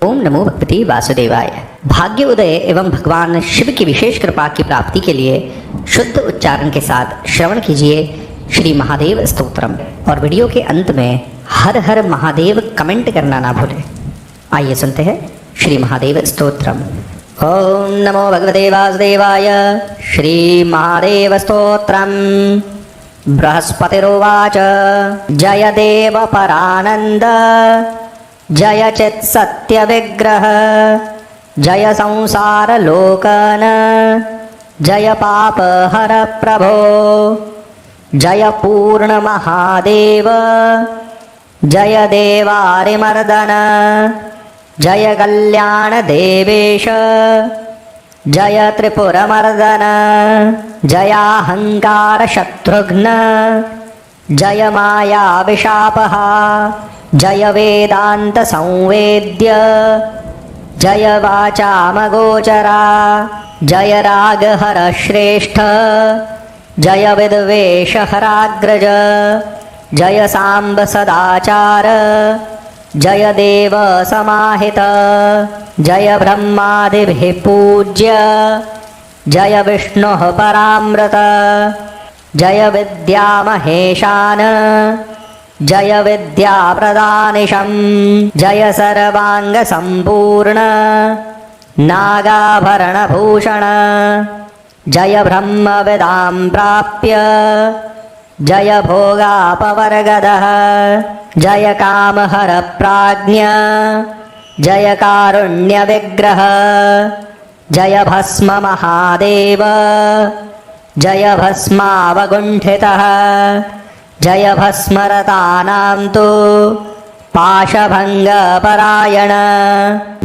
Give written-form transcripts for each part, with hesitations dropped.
ओम नमो भगवते वासुदेवाय। भाग्य उदय एवं भगवान शिव की विशेष कृपा की प्राप्ति के लिए शुद्ध उच्चारण के साथ श्रवण कीजिए श्री महादेव स्तोत्रम। और वीडियो के अंत में हर हर महादेव कमेंट करना ना भूलें। आइए सुनते हैं श्री महादेव स्तोत्रम। ओम नमो भगवते वासुदेवाय। श्री महादेव स्तोत्रम। बृहस्पतिरुवाच जय देव परानंद जय चित् सत्य विग्रह जय संसार लोकन जय पाप हर प्रभो जय पूर्ण महादेव जय देवारिमर्दन जय कल्याण देवेश जय त्रिपुरमर्दन जयाहंकार शत्रुघ्न जय माया विशापहा जय वेदांत संवेद्य जय वाचामगोचरा जय रागहर श्रेष्ठ जय विद्वेष हराग्रज जय सांब सदाचार जय देव समाहित जय ब्रह्मादिभिः पूज्य जय विष्णुः परामृत जय विद्यामहेशान जय विद्याप्रदानिशं जय सर्वांगसम्पूर्ण नागाभरणभूषण जय ब्रह्मविदां प्राप्य जय भोगापवर्गदः जय कामहर प्राज्ञ जय कारुण्यविग्रह जय भस्म महादेव जय भस्मावगुण्ठितः जय भस्मरतानां तु पाशभङ्गपरायण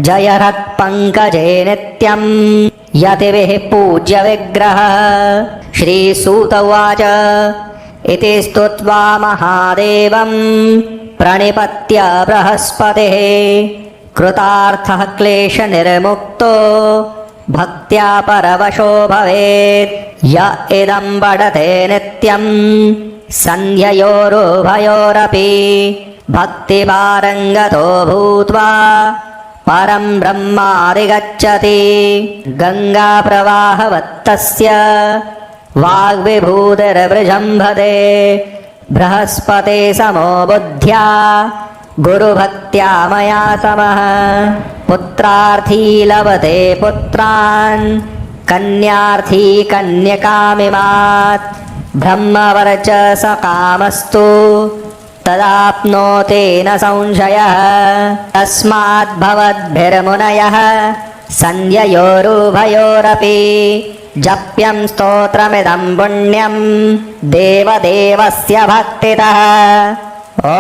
जय हृत्पङ्कजे नित्यं यतिभिः पूज्य विग्रह। श्रीसूत उवाच इति स्तुत्वा महादेवं प्रणिपत्य बृहस्पतिः कृतार्थः क्लेशनिर्मुक्तो भक्त्या परवशो भवेत् य इदं पठते नित्यं सन्ध्ययोरुभयोरपि भक्तिपारङ्गतो भूत्वा परं ब्रह्मादिगच्छति गङ्गाप्रवाहवत्तस्य वाग्विभूतिर्वृजम्भते बृहस्पते समो बुद्ध्या गुरुभक्त्या मया समः पुत्रार्थी लभते पुत्रान् कन्यार्थी कन्यकामिमात् ब्रह्मवर्चसकामस्तु तदाप्नोति न संशयः तस्माद् भवद्भिर्मुनयः सन्ध्ययोरुभयोरपि जप्यं स्तोत्रमिदं पुण्यं देवदेवस्य भक्तितः। ॐ